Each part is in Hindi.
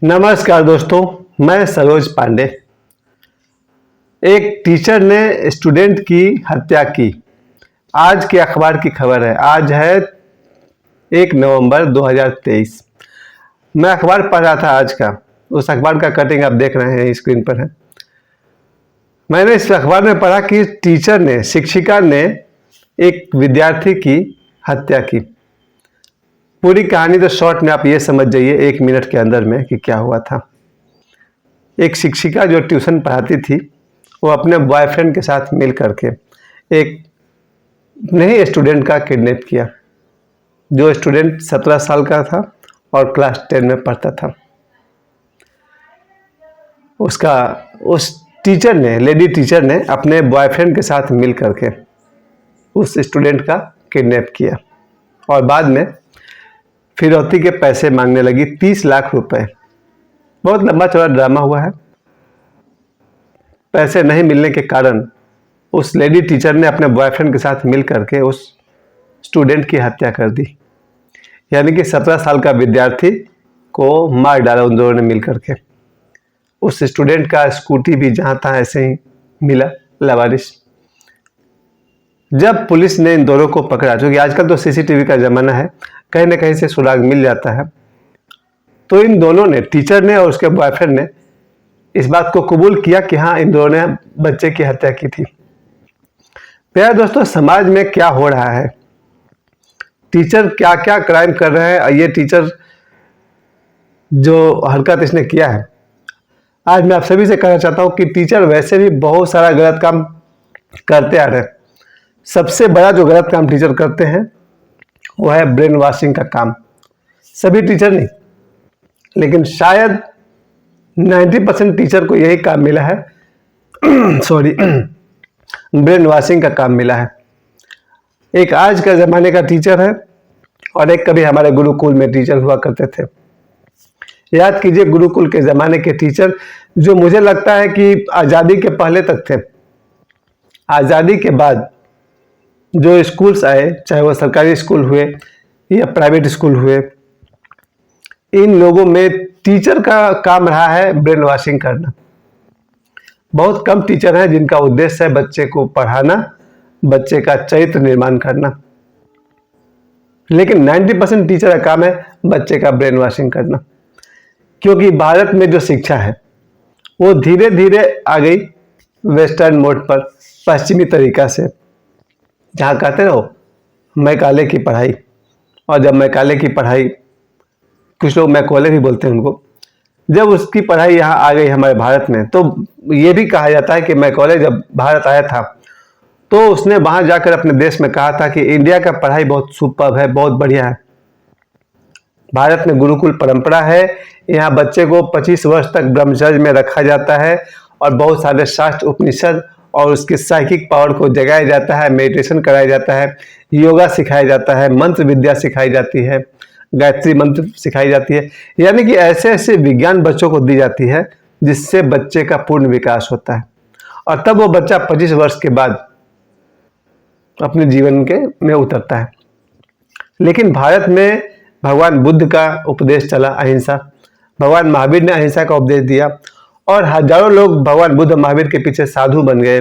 नमस्कार दोस्तों, मैं सरोज पांडे। एक टीचर ने स्टूडेंट की हत्या की। आज के अखबार की खबर है। आज है 1 नवंबर 2023। मैं अखबार पढ़ रहा था आज का। उस अखबार का कटिंग आप देख रहे हैं, स्क्रीन पर है। मैंने इस अखबार में पढ़ा कि शिक्षिका ने एक विद्यार्थी की हत्या की। पूरी कहानी तो शॉर्ट में आप ये समझ जाइए 1 मिनट के अंदर में कि क्या हुआ था। एक शिक्षिका जो ट्यूशन पढ़ाती थी, वो अपने बॉयफ्रेंड के साथ मिल करके एक नए स्टूडेंट का किडनैप किया, जो स्टूडेंट 17 साल का था और क्लास 10 में पढ़ता था। उस लेडी टीचर ने अपने बॉयफ्रेंड के साथ मिल करके उस स्टूडेंट का किडनैप किया और बाद में फिरौती के पैसे मांगने लगी, 30 लाख रुपए। बहुत लंबा चौड़ा ड्रामा हुआ है। पैसे नहीं मिलने के कारण उस लेडी टीचर ने अपने बॉयफ्रेंड के साथ मिल करके उस स्टूडेंट की हत्या कर दी। यानी कि 17 साल का विद्यार्थी को मार डाला उन दोनों ने मिल करके। उस स्टूडेंट का स्कूटी भी जहां था ऐसे ही मिला लावारिस। जब पुलिस ने इन दोनों को पकड़ा, क्योंकि आजकल तो सीसीटीवी का जमाना है, कहीं ना कहीं से सुराग मिल जाता है, तो इन दोनों ने, टीचर ने और उसके बॉयफ्रेंड ने, इस बात को कबूल किया कि हाँ, इन दोनों ने बच्चे की हत्या की थी। प्यारे दोस्तों, समाज में क्या हो रहा है, टीचर क्या क्या क्राइम कर रहे हैं, ये टीचर जो हरकत इसने किया है, आज मैं आप सभी से कहना चाहता हूं कि टीचर वैसे भी बहुत सारा गलत काम करते आ रहे हैं। सबसे बड़ा जो गलत काम टीचर करते हैं वो है ब्रेन वॉशिंग का काम। सभी टीचर नहीं, लेकिन शायद 90% टीचर को यही काम मिला है सॉरी ब्रेन वॉशिंग का काम मिला है। एक आज का जमाने का टीचर है और एक कभी हमारे गुरुकुल में टीचर हुआ करते थे। याद कीजिए, गुरुकुल के जमाने के टीचर जो मुझे लगता है कि आजादी के पहले तक थे। आजादी के बाद जो स्कूल्स आए, चाहे वो सरकारी स्कूल हुए या प्राइवेट स्कूल हुए, इन लोगों में टीचर का काम रहा है ब्रेन वॉशिंग करना। बहुत कम टीचर हैं जिनका उद्देश्य है बच्चे को पढ़ाना, बच्चे का चरित्र निर्माण करना, लेकिन 90% टीचर का काम है बच्चे का ब्रेन वॉशिंग करना। क्योंकि भारत में जो शिक्षा है वो धीरे धीरे आ गई वेस्टर्न मोड पर, पश्चिमी तरीका से, जहाँ कहते रहो मैकाले की पढ़ाई। और जब मैकाले की पढ़ाई, कुछ लोग मैकॉले भी बोलते हैं उनको, जब उसकी पढ़ाई यहाँ आ गई हमारे भारत में, तो ये भी कहा जाता है कि मैकॉले जब भारत आया था तो उसने वहां जाकर अपने देश में कहा था कि इंडिया का पढ़ाई बहुत सुपर्ब है, बहुत बढ़िया है। भारत में गुरुकुल परंपरा है, यहाँ बच्चे को 25 वर्ष तक ब्रह्मचर्य में रखा जाता है और बहुत सारे शास्त्र उपनिषद और उसके साइकिक पावर को जगाया जाता है, मेडिटेशन कराया जाता है, योगा सिखाया जाता है, मंत्र विद्या सिखाई जाती है, गायत्री मंत्र सिखाई जाती है। यानी कि ऐसे ऐसे विज्ञान बच्चों को दी जाती है जिससे बच्चे का पूर्ण विकास होता है और तब वो बच्चा 25 वर्ष के बाद अपने जीवन के में उतरता है। लेकिन भारत में भगवान बुद्ध का उपदेश चला, अहिंसा। भगवान महावीर ने अहिंसा का उपदेश दिया और हजारों लोग भगवान बुद्ध महावीर के पीछे साधु बन गए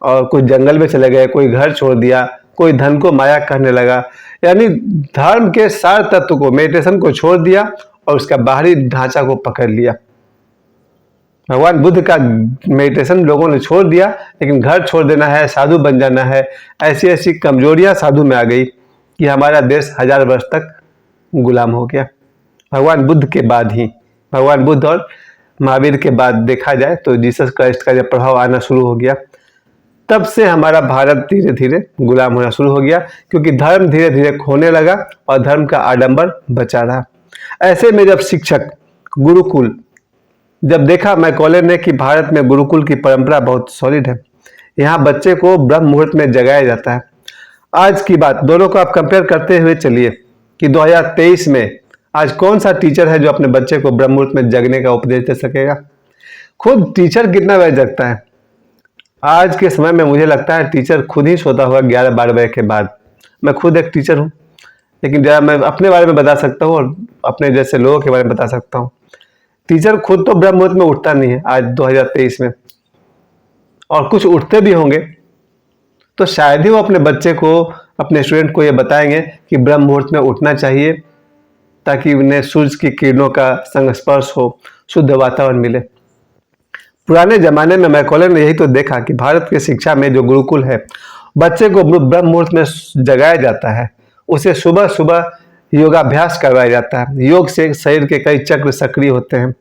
और कोई जंगल में चले गए, कोई घर छोड़ दिया, कोई धन को माया कहने लगा। यानी धर्म के सार तत्व को, मेडिटेशन को छोड़ दिया और उसका बाहरी ढांचा को पकड़ लिया। भगवान बुद्ध का मेडिटेशन लोगों ने छोड़ दिया, लेकिन घर छोड़ देना है, साधु बन जाना है, ऐसी ऐसी कमजोरियां साधु में आ गई कि हमारा देश 1000 वर्ष तक गुलाम हो गया। भगवान बुद्ध के बाद ही, भगवान बुद्ध और महावीर के बाद देखा जाए तो जीसस क्राइस्ट का जब प्रभाव आना शुरू हो गया, तब से हमारा भारत धीरे धीरे गुलाम होना शुरू हो गया, क्योंकि धर्म धीरे धीरे खोने लगा और धर्म का आडंबर बचा रहा। ऐसे में जब शिक्षक गुरुकुल, जब देखा मैकॉले ने कि भारत में गुरुकुल की परंपरा बहुत सॉलिड है, यहाँ बच्चे को ब्रह्म मुहूर्त में जगाया जाता है। आज की बात दोनों को आप कंपेयर करते हुए चलिए कि 2023 में आज कौन सा टीचर है जो अपने बच्चे को ब्रह्म मुहूर्त में जगने का उपदेश दे सकेगा। खुद टीचर कितना बजे जगता है आज के समय में? मुझे लगता है टीचर खुद ही सोता होगा 11-12 बजे के बाद। मैं खुद एक टीचर हूँ, लेकिन जरा मैं अपने बारे में बता सकता हूँ और अपने जैसे लोगों के बारे में बता सकता हूँ। टीचर खुद तो ब्रह्म मुहूर्त में उठता नहीं है आज 2023 में, और कुछ उठते भी होंगे तो शायद ही वो अपने बच्चे को, अपने स्टूडेंट को ये बताएंगे कि ब्रह्म मुहूर्त में उठना चाहिए ताकि उन्हें सूर्य की किरणों का संस्पर्श हो, शुद्ध वातावरण मिले। पुराने जमाने में मैकॉले ने यही तो देखा कि भारत की शिक्षा में जो गुरुकुल है, बच्चे को ब्रह्म मुहूर्त में जगाया जाता है, उसे सुबह सुबह योगाभ्यास करवाया जाता है। योग से शरीर के कई चक्र सक्रिय होते हैं।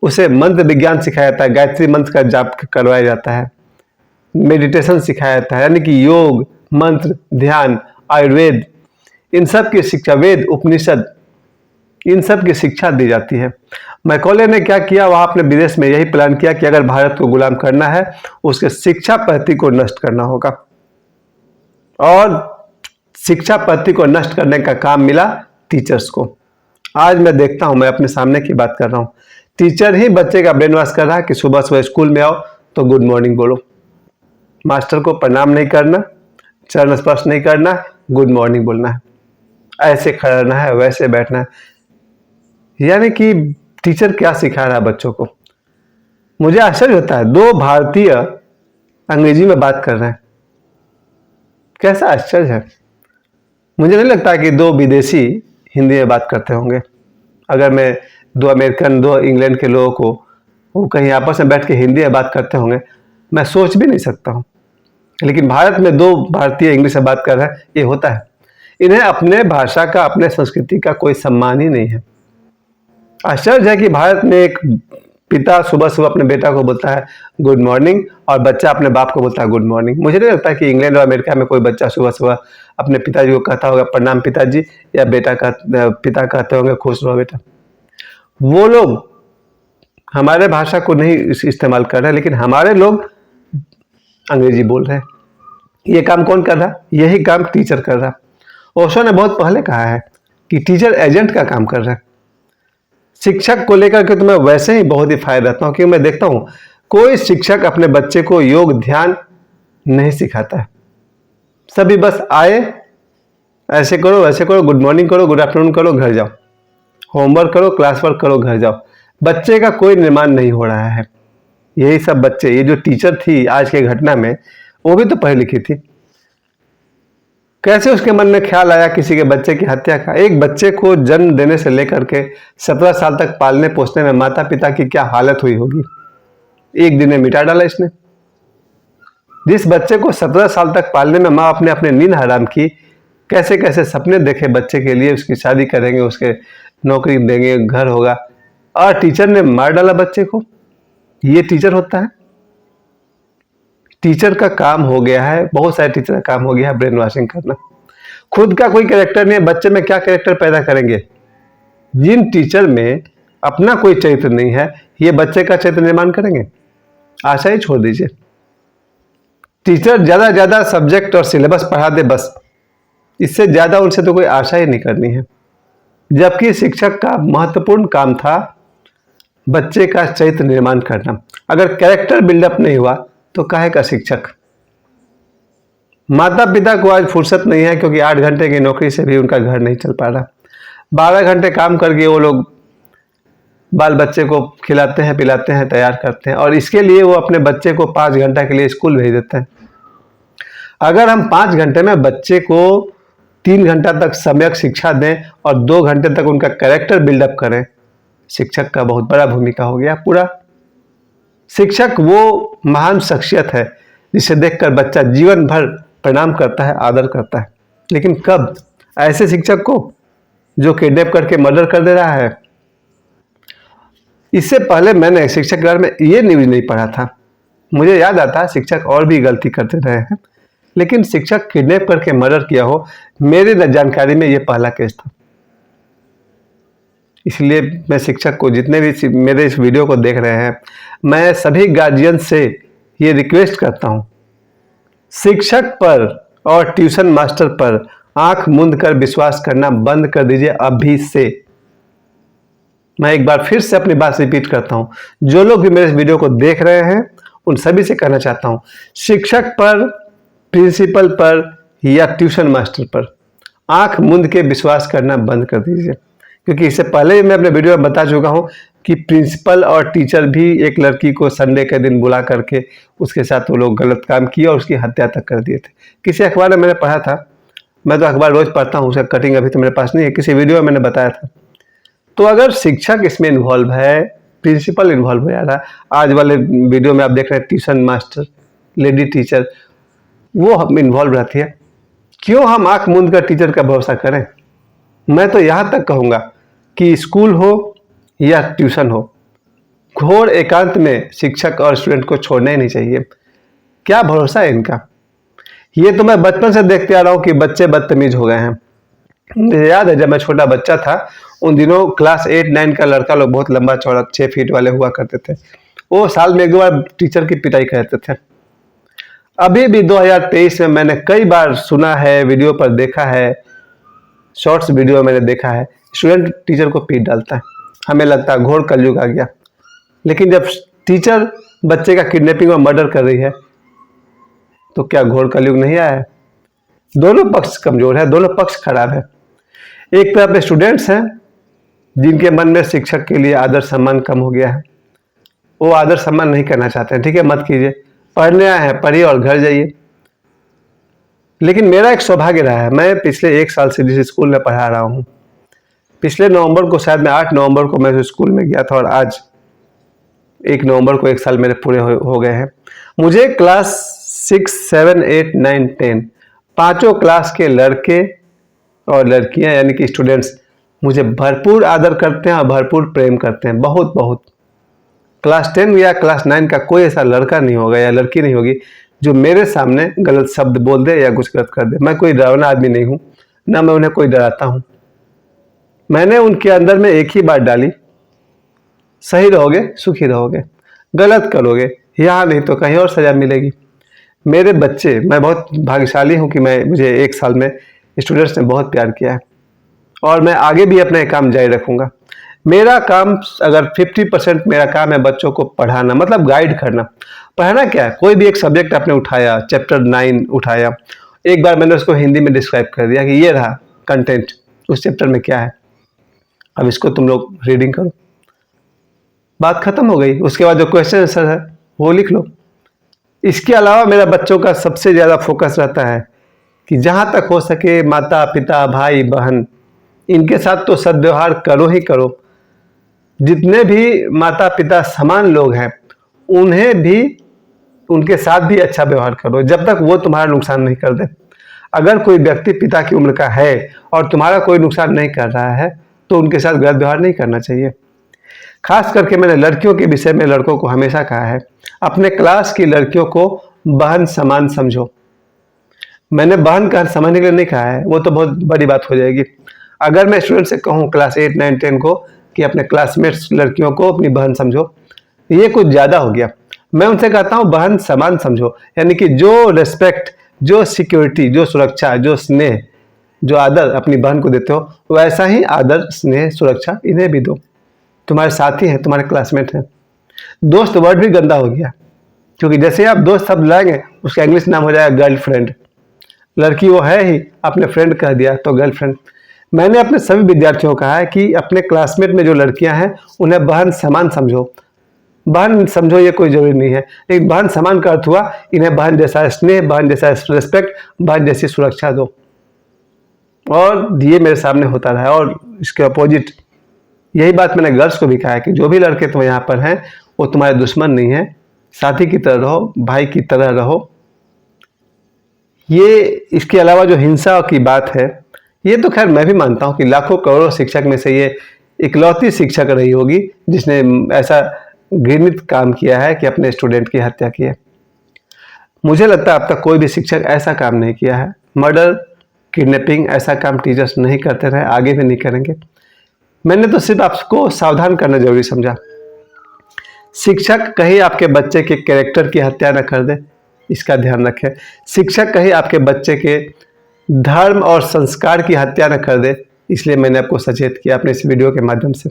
उसे मंत्र विज्ञान सिखाया जाता है, गायत्री मंत्र का जाप करवाया जाता है, मेडिटेशन सिखाया जाता है, यानी कि योग, मंत्र, ध्यान, आयुर्वेद, इन सब की शिक्षा, वेद, उपनिषद, इन सब की शिक्षा दी जाती है। मैकॉले ने क्या किया, वहां अपने विदेश में यही प्लान किया कि अगर भारत को गुलाम करना है, उसके शिक्षा पद्धति को नष्ट करना होगा, और शिक्षा पद्धति को नष्ट करने का काम मिला टीचर्स को। आज मैं देखता हूं, मैं अपने सामने की बात कर रहा हूं, टीचर ही बच्चे का ब्रेन वॉश कर रहा है कि सुबह सुबह स्कूल में आओ तो गुड मॉर्निंग बोलो, मास्टर को प्रणाम नहीं करना, चरण स्पर्श नहीं करना, गुड मॉर्निंग बोलना है, ऐसे खड़ा रहना है, वैसे बैठना है। यानी कि टीचर क्या सिखा रहा है बच्चों को। मुझे आश्चर्य होता है, दो भारतीय अंग्रेजी में बात कर रहे हैं, कैसा आश्चर्य है। मुझे नहीं लगता कि दो विदेशी हिंदी में बात करते होंगे। अगर मैं दो अमेरिकन, दो इंग्लैंड के लोगों को वो कहीं आपस में बैठ के हिंदी में बात करते होंगे, मैं सोच भी नहीं सकता हूँ। लेकिन भारत में दो भारतीय इंग्लिश में बात कर रहे हैं, ये होता है। इन्हें अपने भाषा का, अपने संस्कृति का कोई सम्मान ही नहीं है। आश्चर्य है कि भारत में एक पिता सुबह सुबह अपने बेटा को बोलता है गुड मॉर्निंग, और बच्चा अपने बाप को बोलता है गुड मॉर्निंग। मुझे नहीं लगता कि इंग्लैंड और अमेरिका में कोई बच्चा सुबह सुबह अपने पिताजी को कहता होगा प्रणाम पिताजी, या पिता कहते होंगे खुश रहो बेटा। वो लोग हमारे भाषा को नहीं इस्तेमाल कर रहे, लेकिन हमारे लोग अंग्रेजी बोल रहे हैं। ये काम कौन कर रहा? यही काम टीचर कर रहा। ओशो ने बहुत पहले कहा है कि टीचर एजेंट का काम कर रहा है। शिक्षक को लेकर के तो मैं वैसे ही बहुत ही फायदा रहता हूँ, क्योंकि मैं देखता हूँ कोई शिक्षक अपने बच्चे को योग ध्यान नहीं सिखाता है। सभी बस आए, ऐसे करो वैसे करो, गुड मॉर्निंग करो, गुड आफ्टरनून करो, घर जाओ, होमवर्क करो, क्लास वर्क करो, घर जाओ। बच्चे का कोई निर्माण नहीं हो रहा है। यही सब बच्चे, ये जो टीचर थी आज के घटना में, वो भी तो पढ़ी लिखी थी। कैसे उसके मन में ख्याल आया किसी के बच्चे की हत्या का? एक बच्चे को जन्म देने से लेकर के 17 साल तक पालने पोसने में माता पिता की क्या हालत हुई होगी, एक दिन में मिटा डाला इसने। जिस बच्चे को 17 साल तक पालने में माँ अपने अपने नींद हराम की, कैसे कैसे सपने देखे बच्चे के लिए, उसकी शादी करेंगे, उसके नौकरी देंगे, घर होगा, और टीचर ने मार डाला बच्चे को। ये टीचर होता है? टीचर का काम हो गया है, बहुत सारे टीचर का काम हो गया है ब्रेन वॉशिंग करना। खुद का कोई कैरेक्टर नहीं है, बच्चे में क्या कैरेक्टर पैदा करेंगे? जिन टीचर में अपना कोई चरित्र नहीं है, ये बच्चे का चरित्र निर्माण करेंगे? आशा ही छोड़ दीजिए। टीचर ज्यादा ज्यादा सब्जेक्ट और सिलेबस पढ़ा दे बस, इससे ज्यादा उनसे तो कोई आशा ही नहीं करनी है। जबकि शिक्षक का महत्वपूर्ण काम था बच्चे का चरित्र निर्माण करना। अगर कैरेक्टर बिल्डअप नहीं हुआ तो काहे का शिक्षक? माता पिता को आज फुर्सत नहीं है, क्योंकि 8 घंटे की नौकरी से भी उनका घर नहीं चल पा रहा। 12 घंटे काम करके वो लोग बाल बच्चे को खिलाते हैं, पिलाते हैं, तैयार करते हैं, और इसके लिए वो अपने बच्चे को 5 घंटा के लिए स्कूल भेज देते हैं। अगर हम 5 घंटे में बच्चे को 3 घंटा तक सम्यक शिक्षा दें और 2 घंटे तक उनका कैरेक्टर बिल्डअप करें, शिक्षक का बहुत बड़ा भूमिका हो गया पूरा। शिक्षक वो महान शख्सियत है जिसे देखकर बच्चा जीवन भर प्रणाम करता है, आदर करता है। लेकिन कब? ऐसे शिक्षक को जो किडनैप करके मर्डर कर दे रहा है। इससे पहले मैंने शिक्षक के बारे में ये न्यूज नहीं पढ़ा था। मुझे याद आता है शिक्षक और भी गलती करते रहे हैं, लेकिन शिक्षक किडनैप करके मर्डर किया हो, मेरे जानकारी में ये पहला केस था। इसलिए मैं शिक्षक को, जितने भी मेरे इस वीडियो को देख रहे हैं, मैं सभी गार्जियन से ये रिक्वेस्ट करता हूँ, शिक्षक पर और ट्यूशन मास्टर पर आंख मूंद कर विश्वास करना बंद कर दीजिए अभी से। मैं एक बार फिर से अपनी बात रिपीट करता हूँ, जो लोग भी मेरे इस वीडियो को देख रहे हैं उन सभी से कहना चाहता हूँ, शिक्षक पर, प्रिंसिपल पर या ट्यूशन मास्टर पर आंख मूंद के विश्वास करना बंद कर दीजिए। क्योंकि इससे पहले मैं अपने वीडियो में बता चुका हूँ, कि प्रिंसिपल और टीचर भी एक लड़की को संडे के दिन बुला करके उसके साथ वो लोग गलत काम किए और उसकी हत्या तक कर दिए थे। किसी अखबार में मैंने पढ़ा था, मैं तो अखबार रोज पढ़ता हूँ, उसका कटिंग अभी तो मेरे पास नहीं है, किसी वीडियो में मैंने बताया था। तो अगर शिक्षक इसमें इन्वॉल्व है, प्रिंसिपल इन्वॉल्व हो जा रहा है, आज वाले वीडियो में आप देख रहे हैं ट्यूशन मास्टर, लेडी टीचर, वो हम इन्वॉल्व रहती है, क्यों हम आंख मूंद कर टीचर का भरोसा करें? मैं तो यहाँ तक कहूँगा कि स्कूल हो या ट्यूशन हो, घोर एकांत में शिक्षक और स्टूडेंट को छोड़ना ही नहीं चाहिए। क्या भरोसा है इनका? ये तो मैं बचपन से देखते आ रहा हूँ कि बच्चे बदतमीज हो गए हैं। मुझे याद है जब मैं छोटा बच्चा था, उन दिनों क्लास 8-9 का लड़का लोग बहुत लंबा चौड़ा 6 फीट वाले हुआ करते थे, वो साल में एक दो बार टीचर की पिटाई करते थे। अभी भी 2023 में मैंने कई बार सुना है, वीडियो पर देखा है, शॉर्ट्स वीडियो मैंने देखा है, स्टूडेंट टीचर को पीट डालता है। हमें लगता है घोर कलयुग आ गया, लेकिन जब टीचर बच्चे का किडनैपिंग और मर्डर कर रही है तो क्या घोर कलयुग नहीं आया है? दोनों पक्ष कमजोर है, दोनों पक्ष खराब है। एक तरफ में स्टूडेंट्स हैं जिनके मन में शिक्षक के लिए आदर सम्मान कम हो गया है, वो आदर सम्मान नहीं करना चाहते हैं। ठीक है, मत कीजिए, पढ़ने आए हैं पढ़िए और घर जाइए। लेकिन मेरा एक सौभाग्य रहा है, मैं पिछले 1 साल से जिस स्कूल में पढ़ा रहा हूँ, पिछले नवंबर को, शायद मैं 8 नवंबर को मैं उस स्कूल में गया था और आज 1 नवंबर को 1 साल मेरे पूरे हो गए हैं। मुझे क्लास 6, 7, 8, 9, 10 पांचों क्लास के लड़के और लड़कियां यानी कि स्टूडेंट्स मुझे भरपूर आदर करते हैं और भरपूर प्रेम करते हैं, बहुत बहुत। क्लास 10 या क्लास 9 का कोई ऐसा लड़का नहीं होगा या लड़की नहीं होगी जो मेरे सामने गलत शब्द बोल दे या कुछ गलत कर दे। मैं कोई डरावना आदमी नहीं हूँ, ना मैं उन्हें कोई डराता हूँ। मैंने उनके अंदर में एक ही बात डाली, सही रहोगे सुखी रहोगे, गलत करोगे यहाँ नहीं तो कहीं और सजा मिलेगी। मेरे बच्चे, मैं बहुत भाग्यशाली हूँ कि मुझे 1 साल में स्टूडेंट्स ने बहुत प्यार किया है और मैं आगे भी अपना काम जारी रखूँगा। मेरा काम अगर 50% मेरा काम है बच्चों को पढ़ाना, मतलब गाइड करना। पढ़ाना क्या है, कोई भी एक सब्जेक्ट आपने उठाया, चैप्टर 9 उठाया, एक बार मैंने उसको हिंदी में डिस्क्राइब कर दिया कि ये रहा कंटेंट, उस चैप्टर में क्या है, अब इसको तुम लोग रीडिंग करो, बात खत्म हो गई। उसके बाद जो क्वेश्चन आंसर है वो लिख लो। इसके अलावा मेरा बच्चों का सबसे ज़्यादा फोकस रहता है कि जहाँ तक हो सके माता पिता भाई बहन इनके साथ तो सद्व्यवहार करो ही करो। जितने भी माता पिता समान लोग हैं उन्हें भी, उनके साथ भी अच्छा व्यवहार करो जब तक वो तुम्हारा नुकसान नहीं कर दे। अगर कोई व्यक्ति पिता की उम्र का है और तुम्हारा कोई नुकसान नहीं कर रहा है तो उनके साथ गलत व्यवहार नहीं करना चाहिए। खास करके मैंने लड़कियों के विषय में लड़कों को हमेशा कहा है, अपने क्लास की लड़कियों को बहन समान समझो। मैंने बहन का समझने के लिए नहीं कहा है, वो तो बहुत बड़ी बात हो जाएगी। अगर मैं स्टूडेंट से कहूँ क्लास 8, 9, 10 को कि अपने क्लासमेट्स लड़कियों को अपनी बहन समझो, ये कुछ ज़्यादा हो गया। मैं उनसे कहता हूँ बहन समान समझो, यानी कि जो रिस्पेक्ट, जो सिक्योरिटी, जो सुरक्षा, जो स्नेह, जो आदर अपनी बहन को देते हो वैसा ही आदर स्नेह सुरक्षा इन्हें भी दो। तुम्हारे साथी हैं, तुम्हारे क्लासमेट हैं। दोस्त वर्ड भी गंदा हो गया, क्योंकि जैसे आप दोस्त शब्द लाएंगे उसका इंग्लिश नाम हो जाएगा गर्लफ्रेंड। लड़की वो है ही, अपने फ्रेंड कह दिया तो गर्लफ्रेंड। मैंने अपने सभी विद्यार्थियों को कहा है कि अपने क्लासमेट में जो लड़कियां हैं उन्हें बहन समान समझो। बहन समझो ये कोई जरूरी नहीं है, लेकिन बहन समान का अर्थ हुआ इन्हें बहन जैसा स्नेह, बहन जैसा रिस्पेक्ट, बहन जैसी सुरक्षा दो। और ये मेरे सामने होता रहा। और इसके अपोजिट यही बात मैंने गर्ल्स को भी कहा है कि जो भी लड़के तुम यहाँ पर हैं वो तुम्हारे दुश्मन नहीं है, साथी की तरह रहो, भाई की तरह रहो। ये इसके अलावा जो हिंसा की बात है, ये तो खैर मैं भी मानता हूँ कि लाखों करोड़ों शिक्षक में से ये इकलौती शिक्षक रही होगी जिसने ऐसा घृणित काम किया है कि अपने स्टूडेंट की हत्या की है। मुझे लगता है अब तक कोई भी शिक्षक ऐसा काम नहीं किया है। मर्डर, किडनैपिंग ऐसा काम टीचर्स नहीं करते रहे, आगे भी नहीं करेंगे। मैंने तो सिर्फ आपको सावधान करना जरूरी समझा। शिक्षक कहीं आपके बच्चे के कैरेक्टर की हत्या न कर दे, इसका ध्यान रखें। शिक्षक कहीं आपके बच्चे के धर्म और संस्कार की हत्या न कर दे, इसलिए मैंने आपको सचेत किया अपने इस वीडियो के माध्यम से।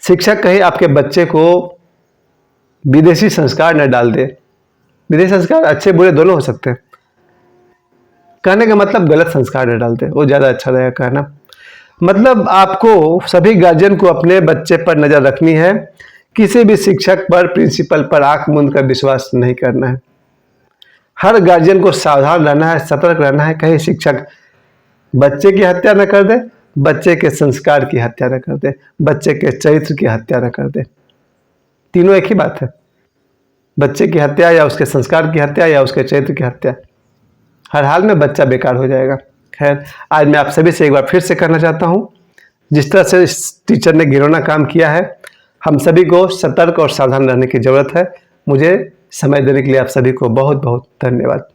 शिक्षक कहीं आपके बच्चे को विदेशी संस्कार न डाल दे। विदेशी संस्कार अच्छे बुरे दोनों हो सकते हैं, कहने का मतलब गलत संस्कार न डाल दे, वो ज़्यादा अच्छा रहेगा कहना। मतलब आपको सभी गार्जियन को अपने बच्चे पर नजर रखनी है, किसी भी शिक्षक पर, प्रिंसिपल पर आंख मूंद कर विश्वास नहीं करना है। हर गार्जियन को सावधान रहना है, सतर्क रहना है, कहीं शिक्षक बच्चे की हत्या न कर दे, बच्चे के संस्कार की हत्या न कर दे, बच्चे के चरित्र की हत्या न कर दे। तीनों एक ही बात है, बच्चे की हत्या या उसके संस्कार की हत्या या उसके चरित्र की हत्या। हर हाल में बच्चा बेकार हो जाएगा। खैर, आज मैं आप सभी से एक बार फिर से कहना चाहता हूँ, जिस तरह से इस टीचर ने घिनौना काम किया है, हम सभी को सतर्क और सावधान रहने की जरूरत है। मुझे समय देने के लिए आप सभी को बहुत बहुत धन्यवाद।